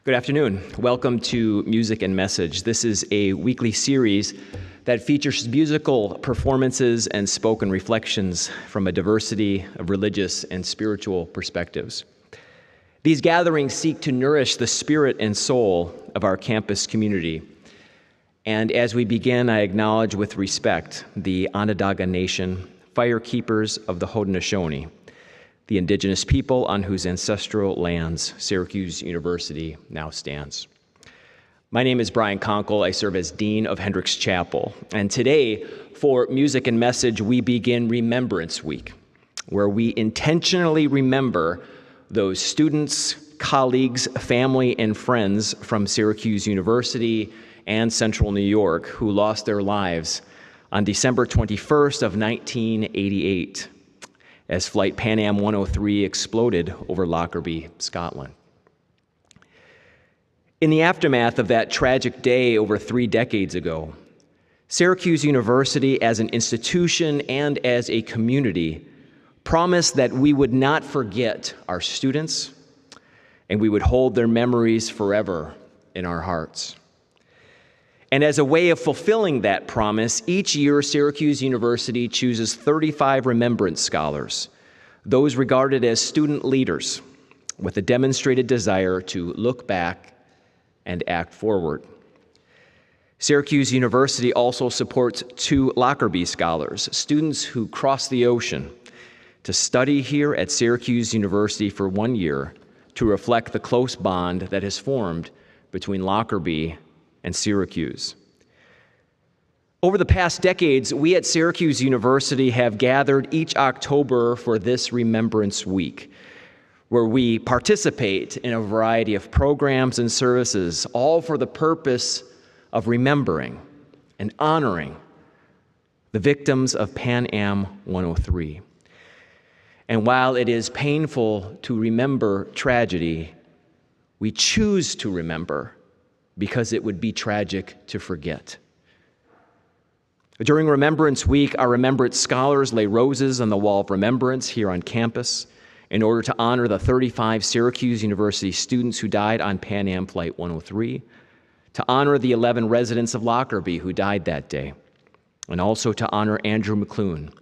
Good afternoon. Welcome to Music and Message. This is a weekly series that features musical performances and spoken reflections from a diversity of religious and spiritual perspectives. These gatherings seek to nourish the spirit and soul of our campus community. And as we begin, I acknowledge with respect the Onondaga Nation, fire keepers of the Haudenosaunee, the indigenous people on whose ancestral lands Syracuse University now stands. My name is Brian Conkle. I serve as Dean of Hendricks Chapel. And today, for Music and Message, we begin Remembrance Week, where we intentionally remember those students, colleagues, family, and friends from Syracuse University and Central New York who lost their lives on December 21st of 1988. As Flight Pan Am 103 exploded over Lockerbie, Scotland. In the aftermath of that tragic day over 3 decades ago, Syracuse University as an institution and as a community promised that we would not forget our students and we would hold their memories forever in our hearts. And as a way of fulfilling that promise, each year Syracuse University chooses 35 remembrance scholars, those regarded as student leaders with a demonstrated desire to look back and act forward. Syracuse University also supports 2 Lockerbie scholars, students who cross the ocean to study here at Syracuse University for 1 year to reflect the close bond that has formed between Lockerbie and Syracuse. Over the past decades, we at Syracuse University have gathered each October for this Remembrance Week, where we participate in a variety of programs and services, all for the purpose of remembering and honoring the victims of Pan Am 103. And while it is painful to remember tragedy, we choose to remember because it would be tragic to forget. During Remembrance Week, our remembrance scholars lay roses on the wall of remembrance here on campus in order to honor the 35 Syracuse University students who died on Pan Am Flight 103, to honor the 11 residents of Lockerbie who died that day, and also to honor Andrew McClune,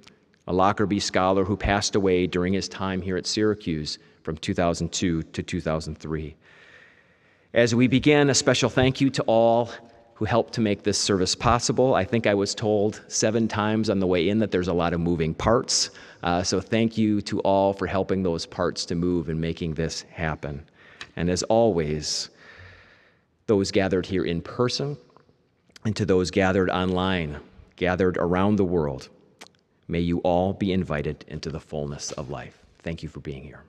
a Lockerbie scholar who passed away during his time here at Syracuse from 2002 to 2003. As we begin, a special thank you to all who helped to make this service possible. I think I was told 7 times on the way in that there's a lot of moving parts. So thank you to all for helping those parts to move and making this happen. And as always, those gathered here in person and to those gathered online, gathered around the world, may you all be invited into the fullness of life. Thank you for being here.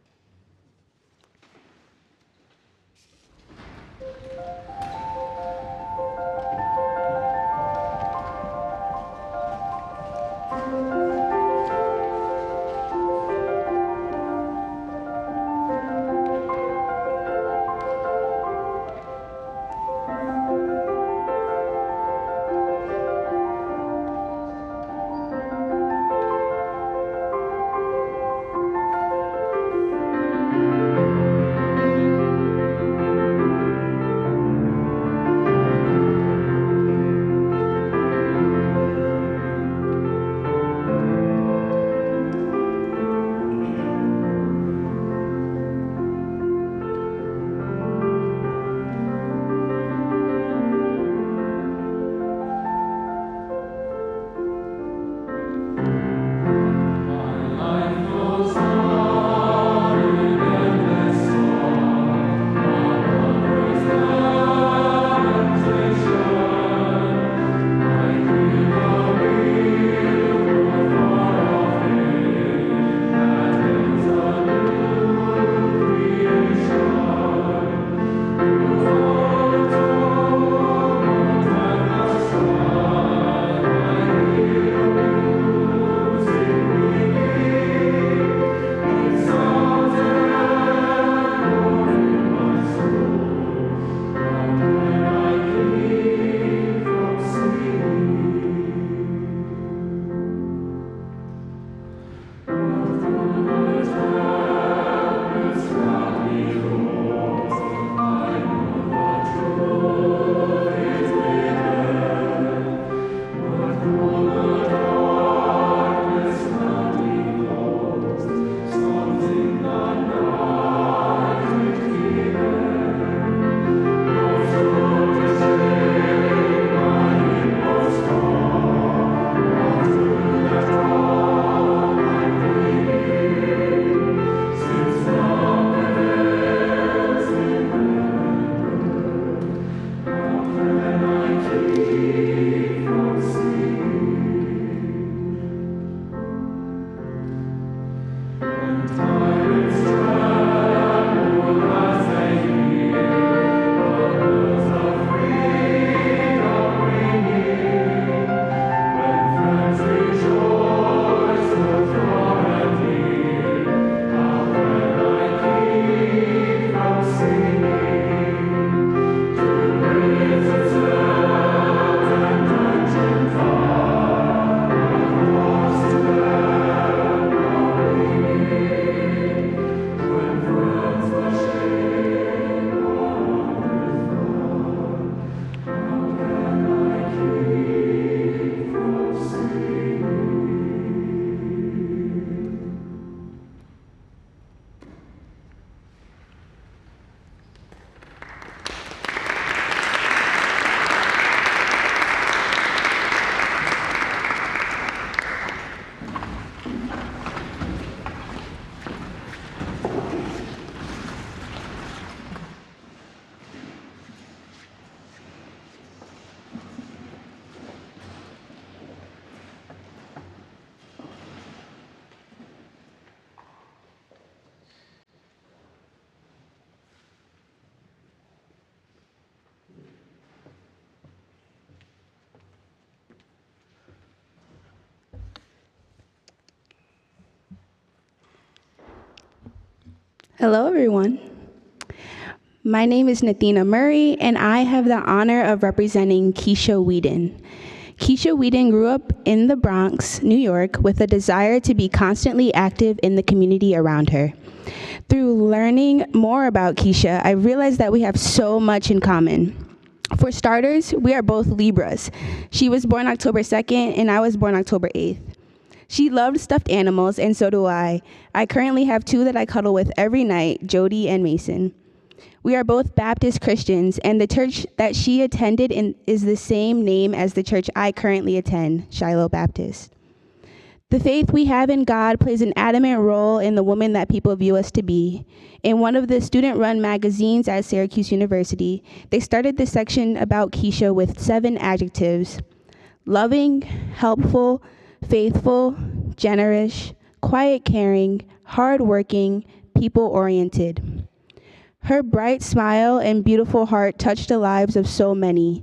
Hello, everyone. My name is Nathina Murray, and I have the honor of representing Keisha Whedon. Keisha Whedon grew up in the Bronx, New York, with a desire to be constantly active in the community around her. Through learning more about Keisha, I realized that we have so much in common. For starters, we are both Libras. She was born October 2nd, and I was born October 8th. She loved stuffed animals, and so do I. I currently have two that I cuddle with every night, Jody and Mason. We are both Baptist Christians, and the church that she attended is the same name as the church I currently attend, Shiloh Baptist. The faith we have in God plays an adamant role in the woman that people view us to be. In one of the student-run magazines at Syracuse University, they started the section about Keisha with 7 adjectives: loving, helpful, faithful, generous, quiet caring, hardworking, people-oriented. Her bright smile and beautiful heart touched the lives of so many.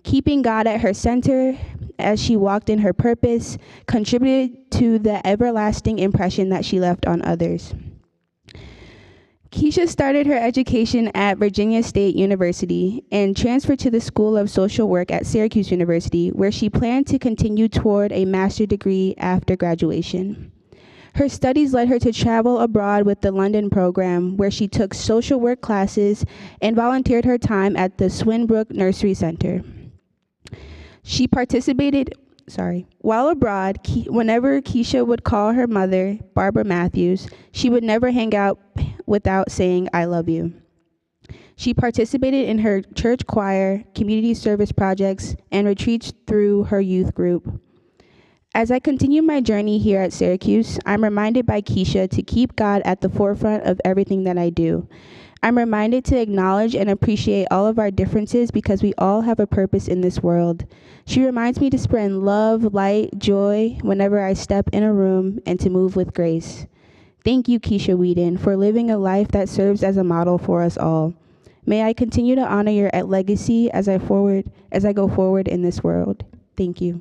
Keeping God at her center as she walked in her purpose contributed to the everlasting impression that she left on others. Keisha started her education at Virginia State University and transferred to the School of Social Work at Syracuse University, where she planned to continue toward a master's degree after graduation. Her studies led her to travel abroad with the London program, where she took social work classes and volunteered her time at the Swinbrook Nursery Center. She participated, while abroad, whenever Keisha would call her mother, Barbara Matthews, she would never hang out without saying, "I love you." She participated in her church choir, community service projects, and retreats through her youth group. As I continue my journey here at Syracuse, I'm reminded by Keisha to keep God at the forefront of everything that I do. I'm reminded to acknowledge and appreciate all of our differences because we all have a purpose in this world. She reminds me to spread love, light, joy whenever I step in a room and to move with grace. Thank you, Keisha Whedon, for living a life that serves as a model for us all. May I continue to honor your legacy as I go forward in this world. Thank you.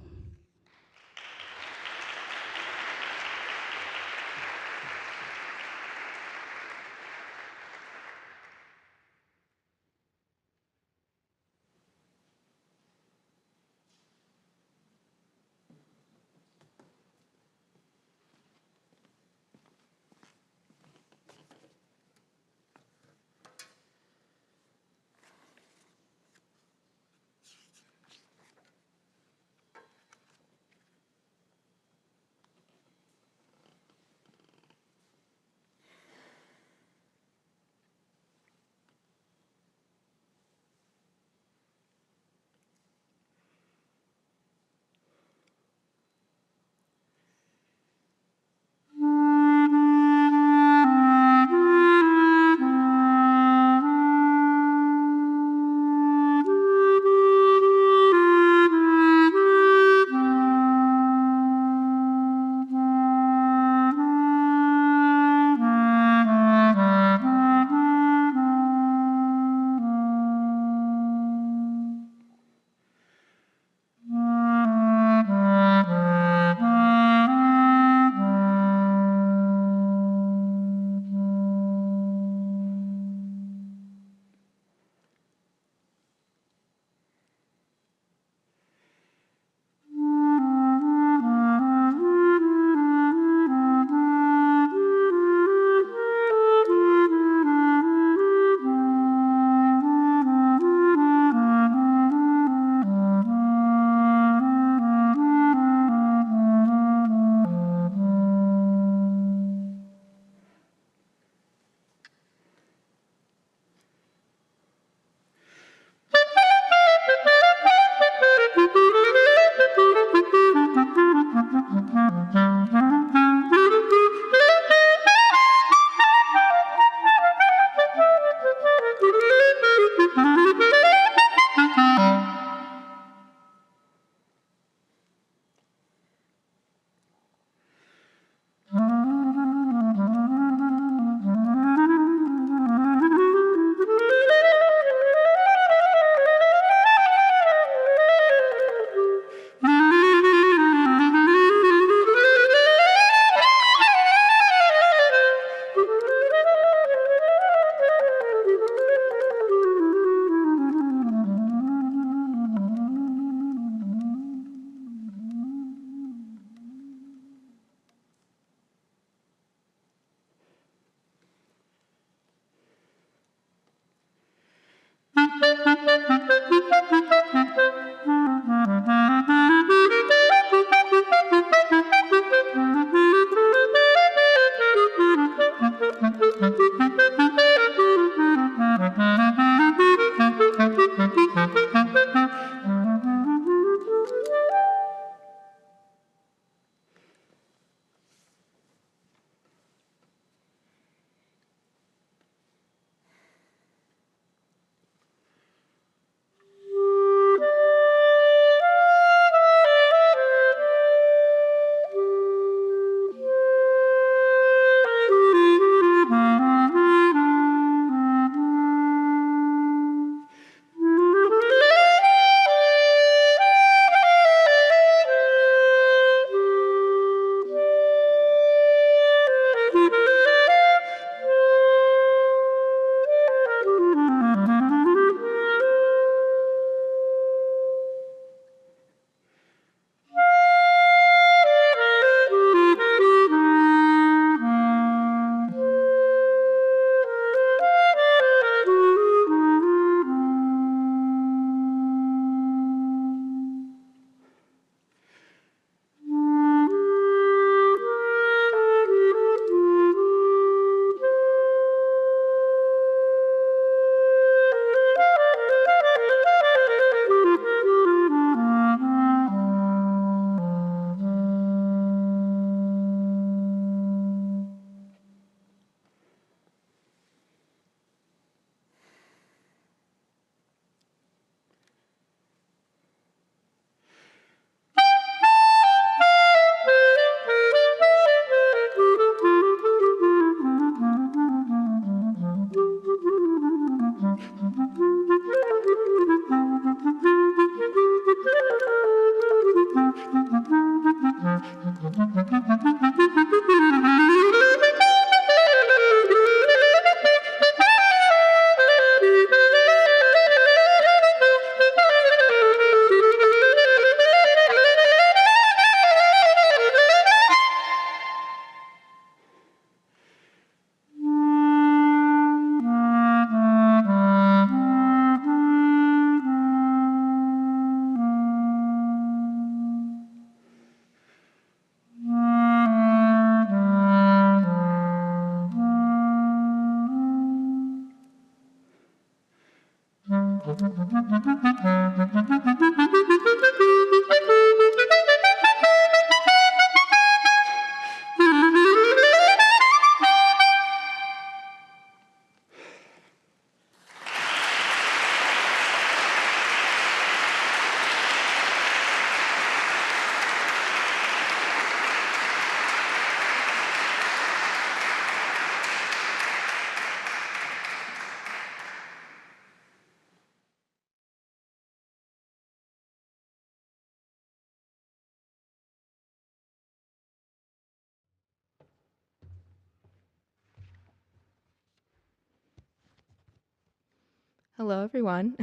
Hello, everyone.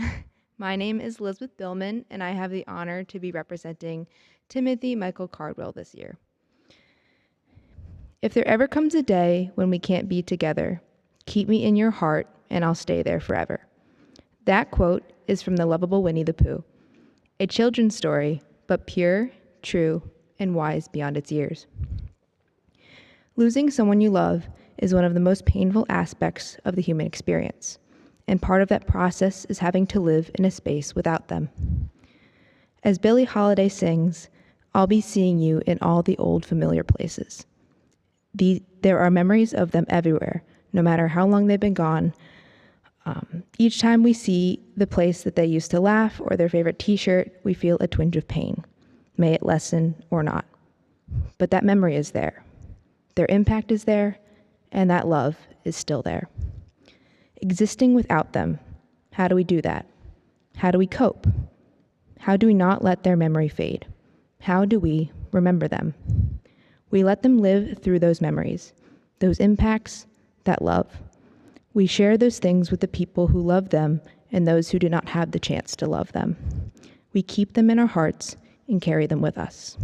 My name is Elizabeth Billman, and I have the honor to be representing Timothy Michael Cardwell this year. If there ever comes a day when we can't be together, keep me in your heart, and I'll stay there forever. That quote is from The Lovable Winnie the Pooh, a children's story, but pure, true, and wise beyond its years. Losing someone you love is one of the most painful aspects of the human experience, and part of that process is having to live in a space without them. As Billie Holiday sings, "I'll be seeing you in all the old familiar places." There are memories of them everywhere, no matter how long they've been gone. Each time we see the place that they used to laugh or their favorite t-shirt, we feel a twinge of pain, may it lessen or not. But that memory is there. Their impact is there, and that love is still there. Existing without them, how do we do that? How do we cope? How do we not let their memory fade? How do we remember them? We let them live through those memories, those impacts, that love. We share those things with the people who love them and those who do not have the chance to love them. We keep them in our hearts and carry them with us.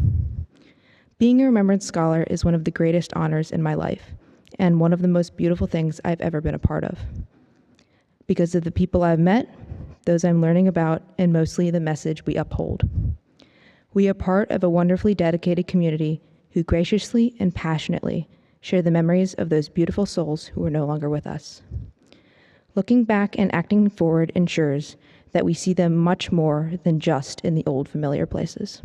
Being a Remembrance Scholar is one of the greatest honors in my life, and one of the most beautiful things I've ever been a part of. Because of the people I've met, those I'm learning about, and mostly the message we uphold. We are part of a wonderfully dedicated community who graciously and passionately share the memories of those beautiful souls who are no longer with us. Looking back and acting forward ensures that we see them much more than just in the old familiar places.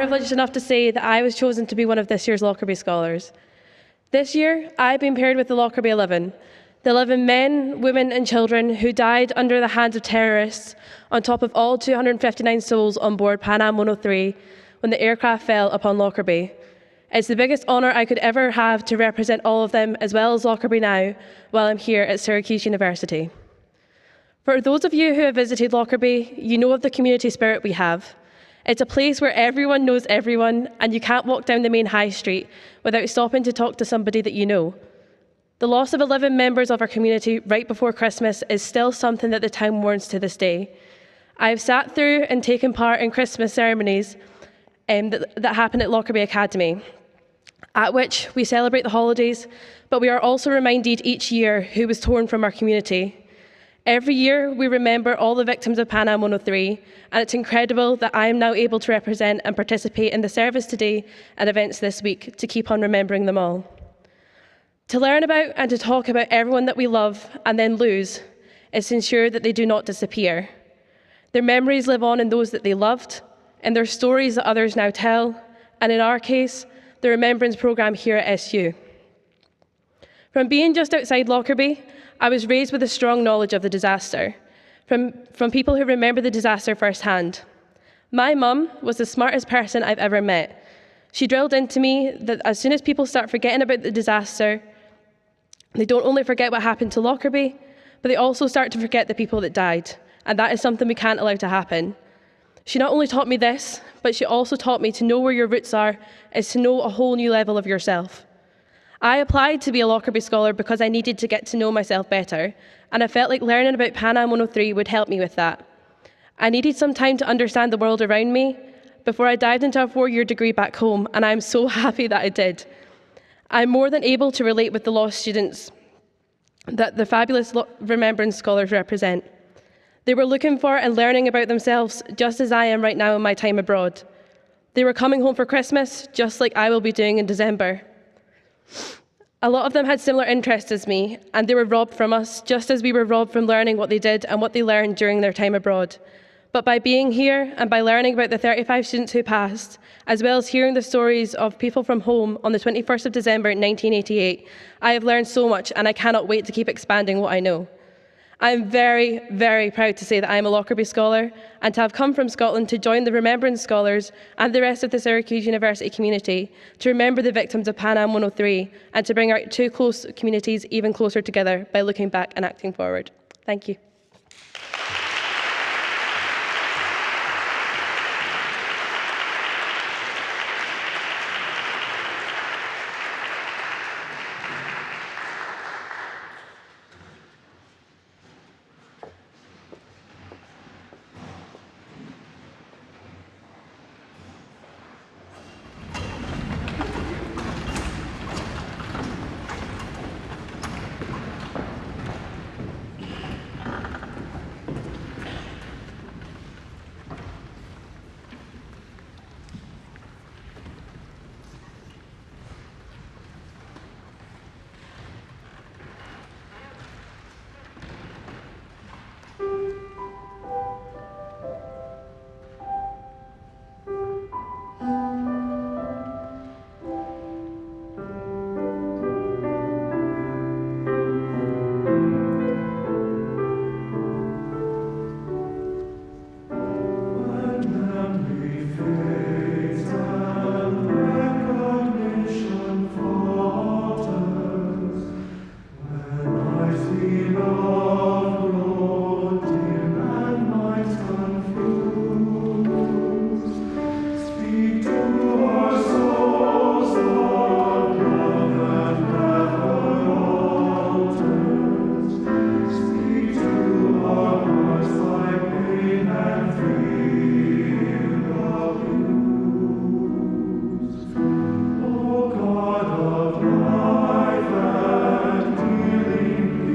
privileged enough to say that I was chosen to be one of this year's Lockerbie Scholars. This year, I've been paired with the Lockerbie 11, the 11 men, women and children who died under the hands of terrorists on top of all 259 souls on board Pan Am 103 when the aircraft fell upon Lockerbie. It's the biggest honour I could ever have to represent all of them as well as Lockerbie now while I'm here at Syracuse University. For those of you who have visited Lockerbie, you know of the community spirit we have. It's a place where everyone knows everyone and you can't walk down the main high street without stopping to talk to somebody that you know. The loss of 11 members of our community right before Christmas is still something that the town mourns to this day. I've sat through and taken part in Christmas ceremonies that happen at Lockerbie Academy, at which we celebrate the holidays, but we are also reminded each year who was torn from our community. Every year, we remember all the victims of Pan Am 103, and it's incredible that I am now able to represent and participate in the service today and events this week to keep on remembering them all. To learn about and to talk about everyone that we love and then lose is to ensure that they do not disappear. Their memories live on in those that they loved, and their stories that others now tell, and in our case, the Remembrance Programme here at SU. From being just outside Lockerbie, I was raised with a strong knowledge of the disaster, from people who remember the disaster firsthand. My mum was the smartest person I've ever met. She drilled into me that as soon as people start forgetting about the disaster, they don't only forget what happened to Lockerbie, but they also start to forget the people that died, and that is something we can't allow to happen. She not only taught me this, but she also taught me to know where your roots are is to know a whole new level of yourself. I applied to be a Lockerbie Scholar because I needed to get to know myself better, and I felt like learning about Pan Am 103 would help me with that. I needed some time to understand the world around me before I dived into a 4-year degree back home, and I'm so happy that I did. I'm more than able to relate with the lost students that the fabulous Remembrance Scholars represent. They were looking for and learning about themselves just as I am right now in my time abroad. They were coming home for Christmas, just like I will be doing in December. A lot of them had similar interests as me, and they were robbed from us, just as we were robbed from learning what they did and what they learned during their time abroad. But by being here and by learning about the 35 students who passed, as well as hearing the stories of people from home on the 21st of December 1988, I have learned so much and I cannot wait to keep expanding what I know. I am very, very proud to say that I am a Lockerbie Scholar and to have come from Scotland to join the Remembrance Scholars and the rest of the Syracuse University community to remember the victims of Pan Am 103 and to bring our two close communities even closer together by looking back and acting forward. Thank you.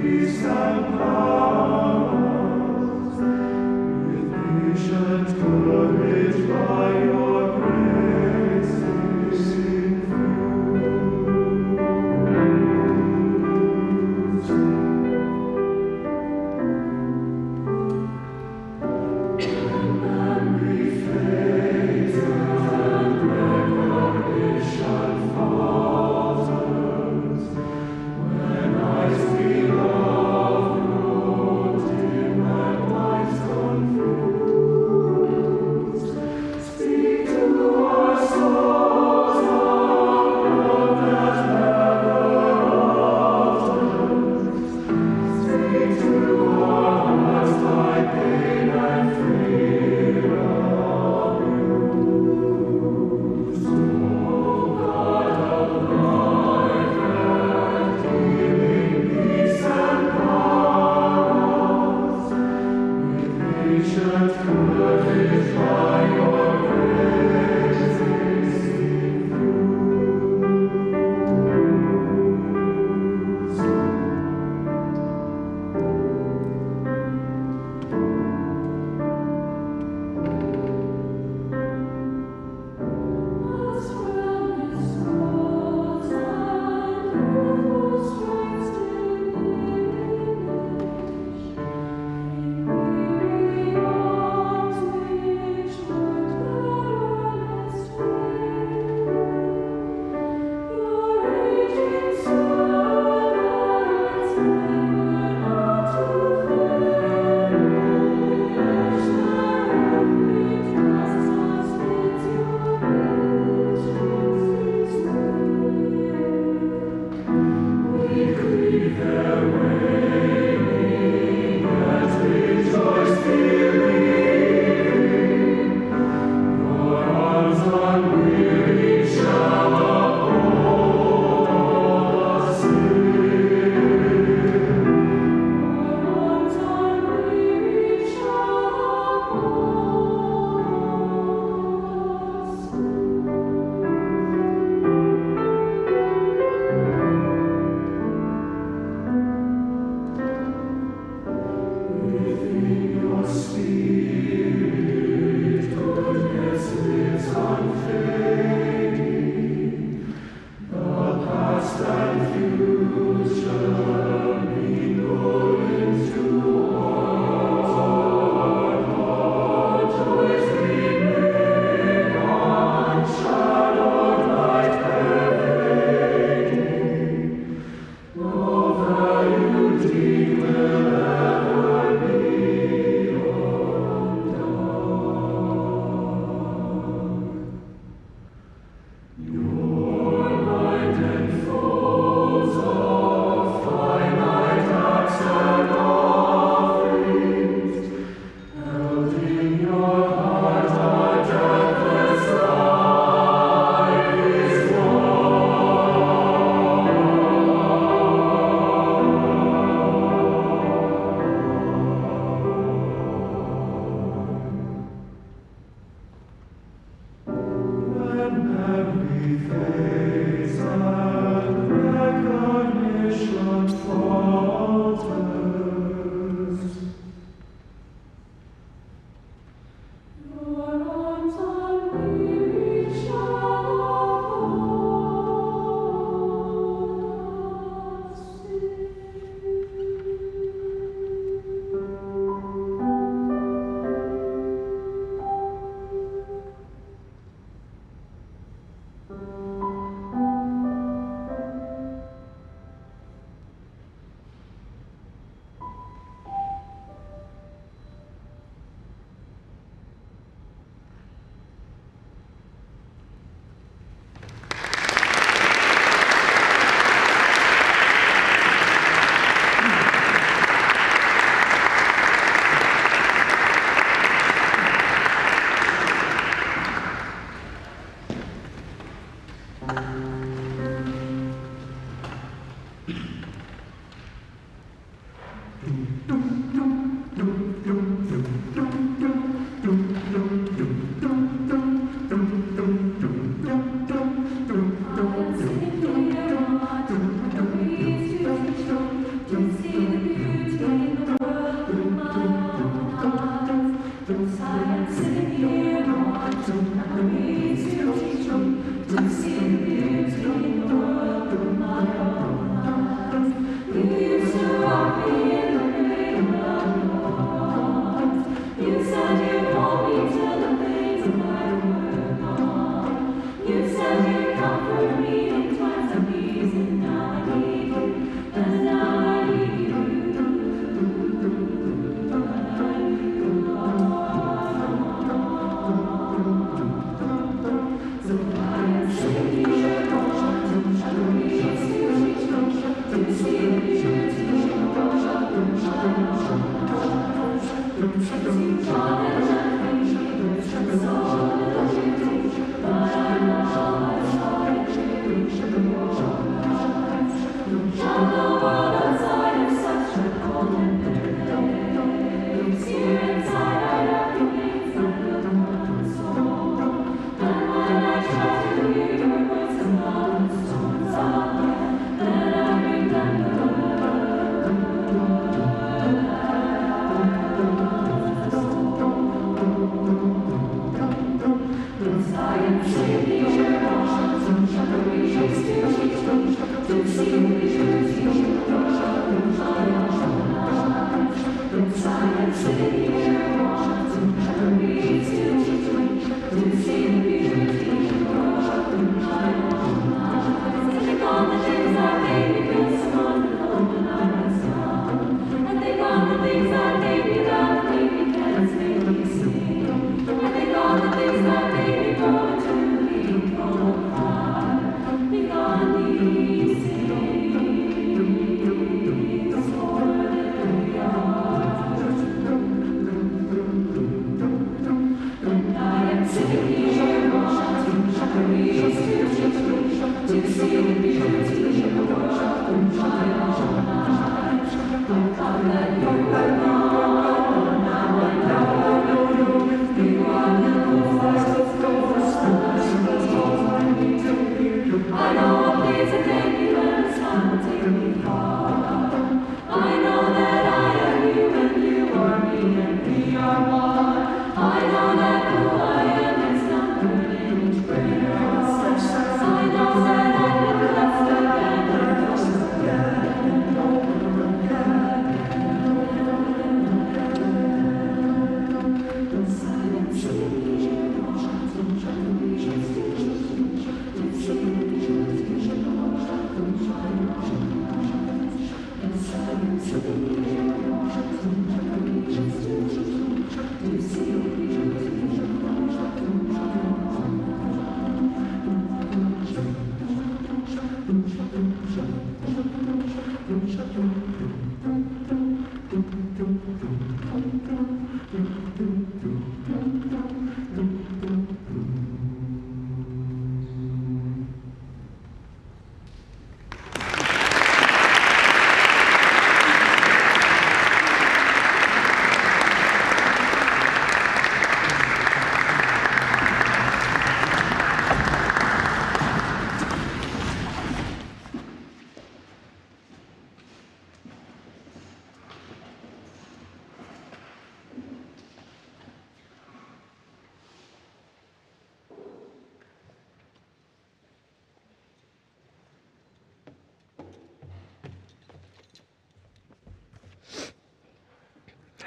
Peace and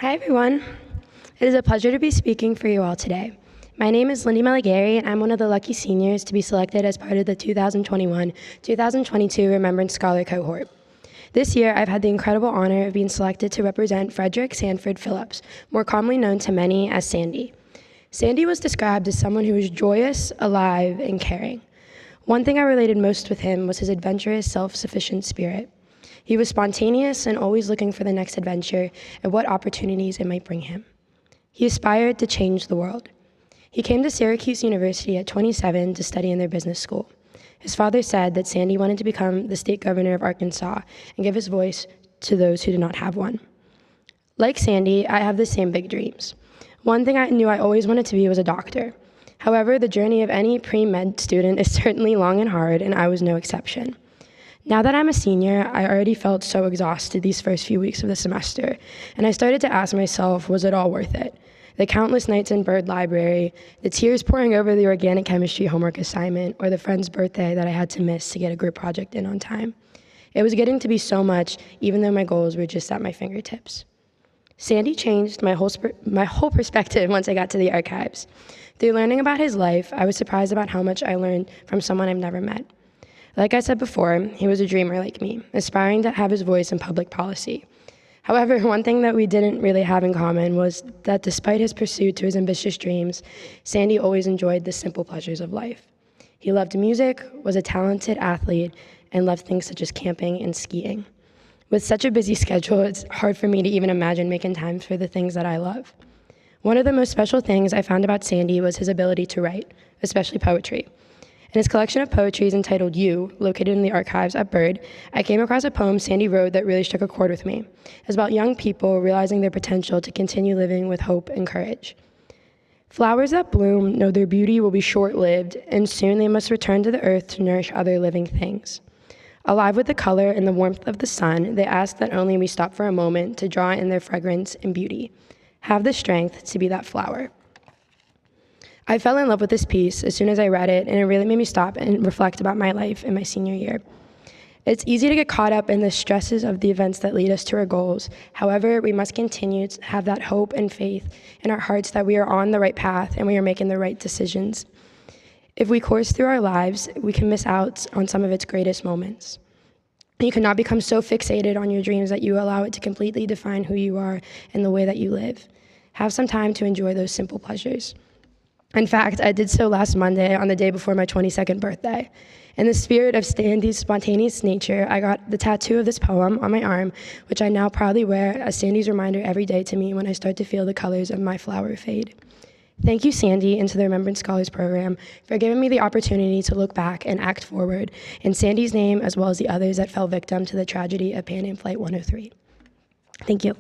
Hi, everyone. It is a pleasure to be speaking for you all today. My name is Lindy Meligari, and I'm one of the lucky seniors to be selected as part of the 2021-2022 Remembrance Scholar Cohort. This year, I've had the incredible honor of being selected to represent Frederick Sanford Phillips, more commonly known to many as Sandy. Sandy was described as someone who was joyous, alive, and caring. One thing I related most with him was his adventurous, self-sufficient spirit. He was spontaneous and always looking for the next adventure and what opportunities it might bring him. He aspired to change the world. He came to Syracuse University at 27 to study in their business school. His father said that Sandy wanted to become the state governor of Arkansas and give his voice to those who did not have one. Like Sandy, I have the same big dreams. One thing I knew I always wanted to be was a doctor. However, the journey of any pre-med student is certainly long and hard, and I was no exception. Now that I'm a senior, I already felt so exhausted these first few weeks of the semester, and I started to ask myself, was it all worth it? The countless nights in Bird Library, the tears pouring over the organic chemistry homework assignment, or the friend's birthday that I had to miss to get a group project in on time. It was getting to be so much, even though my goals were just at my fingertips. Sandy changed my whole perspective once I got to the archives. Through learning about his life, I was surprised about how much I learned from someone I've never met. Like I said before, he was a dreamer like me, aspiring to have his voice in public policy. However, one thing that we didn't really have in common was that despite his pursuit to his ambitious dreams, Sandy always enjoyed the simple pleasures of life. He loved music, was a talented athlete, and loved things such as camping and skiing. With such a busy schedule, it's hard for me to even imagine making time for the things that I love. One of the most special things I found about Sandy was his ability to write, especially poetry. In his collection of poetries entitled You, located in the archives at Bird, I came across a poem Sandy wrote that really struck a chord with me. It's about young people realizing their potential to continue living with hope and courage. Flowers that bloom know their beauty will be short-lived, and soon they must return to the earth to nourish other living things. Alive with the color and the warmth of the sun, they ask that only we stop for a moment to draw in their fragrance and beauty. Have the strength to be that flower. I fell in love with this piece as soon as I read it, and it really made me stop and reflect about my life in my senior year. It's easy to get caught up in the stresses of the events that lead us to our goals. However, we must continue to have that hope and faith in our hearts that we are on the right path and we are making the right decisions. If we course through our lives, we can miss out on some of its greatest moments. You cannot become so fixated on your dreams that you allow it to completely define who you are and the way that you live. Have some time to enjoy those simple pleasures. In fact, I did so last Monday on the day before my 22nd birthday. In the spirit of Sandy's spontaneous nature, I got the tattoo of this poem on my arm, which I now proudly wear as Sandy's reminder every day to me when I start to feel the colors of my flower fade. Thank you, Sandy, and to the Remembrance Scholars Program for giving me the opportunity to look back and act forward in Sandy's name, as well as the others that fell victim to the tragedy of Pan Am Flight 103. Thank you.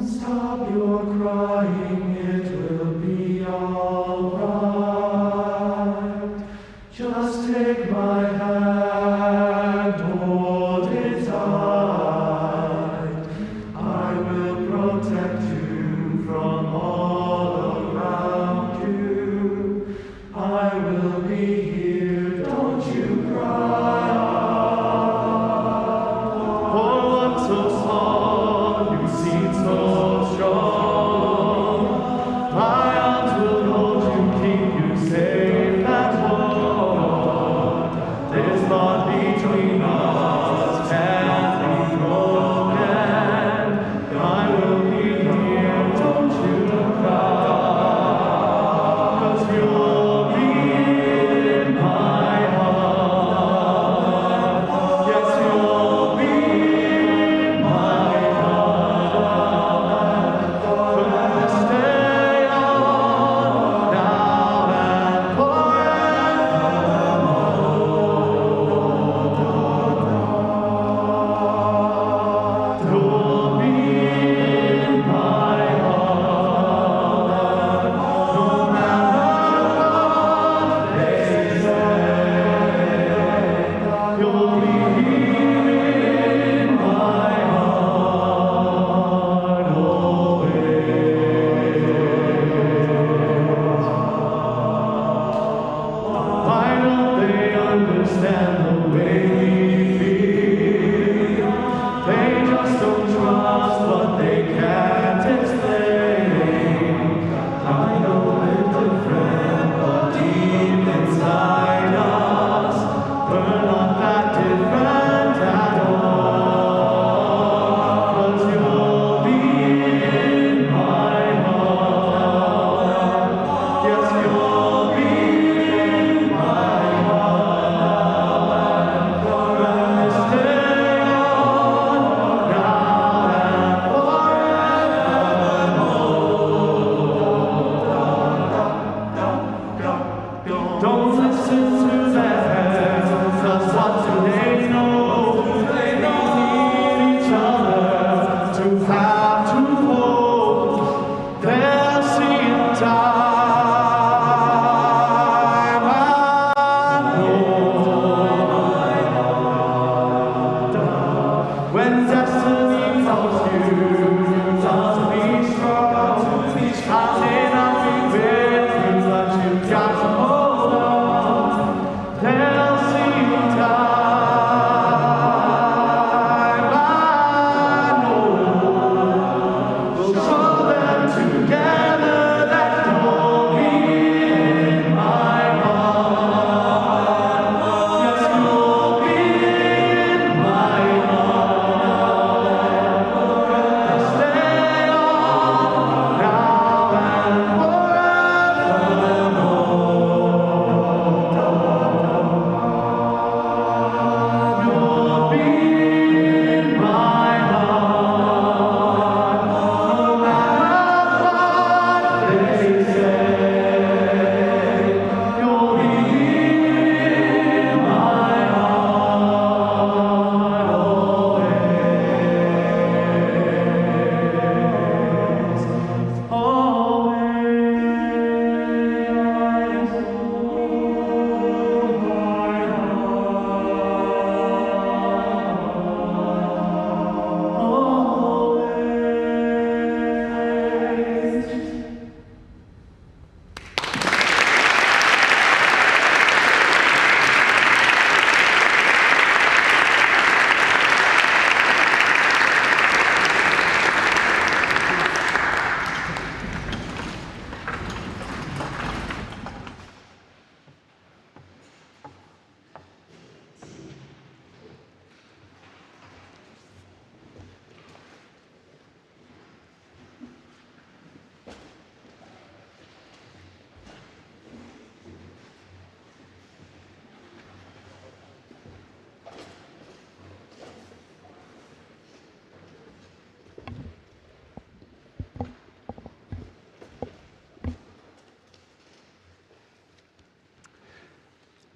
Stop your crying, it will be all right. Just take my hand, hold it tight. I will protect you from all around you. I will be here, don't you cry. For one so small, you seem so strong.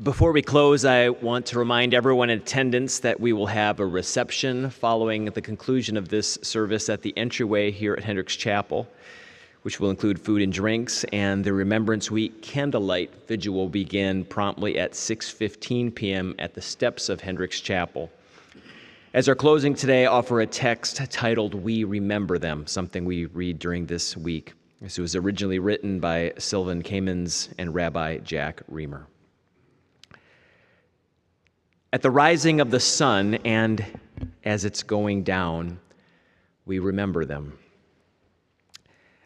Before we close, I want to remind everyone in attendance that we will have a reception following the conclusion of this service at the entryway here at Hendricks Chapel, which will include food and drinks, and the Remembrance Week candlelight vigil will begin promptly at 6:15 p.m. at the steps of Hendricks Chapel. As our closing today, I offer a text titled "We Remember Them," something we read during this week. This was originally written by Sylvan Kamens and Rabbi Jack Reamer. At the rising of the sun and as it's going down, we remember them.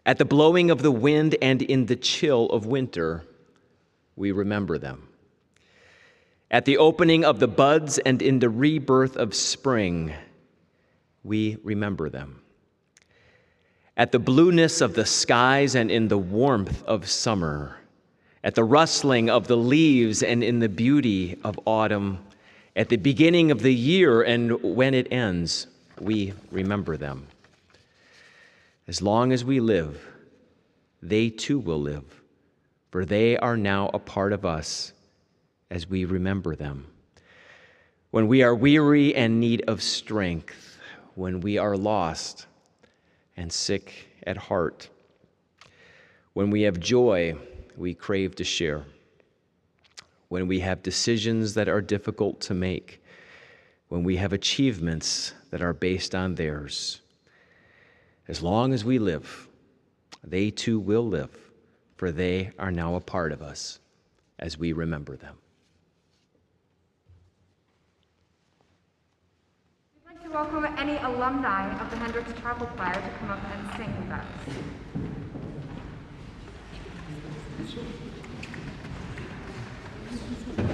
At the blowing of the wind and in the chill of winter, we remember them. At the opening of the buds and in the rebirth of spring, we remember them. At the blueness of the skies and in the warmth of summer, at the rustling of the leaves and in the beauty of autumn, at the beginning of the year and when it ends, we remember them. As long as we live, they too will live, for they are now a part of us as we remember them. When we are weary and need of strength, when we are lost and sick at heart, when we have joy we crave to share, when we have decisions that are difficult to make, when we have achievements that are based on theirs. As long as we live, they too will live, for they are now a part of us as we remember them. We'd like to welcome any alumni of the Hendricks Chapel Choir to come up and sing with us. Thank you.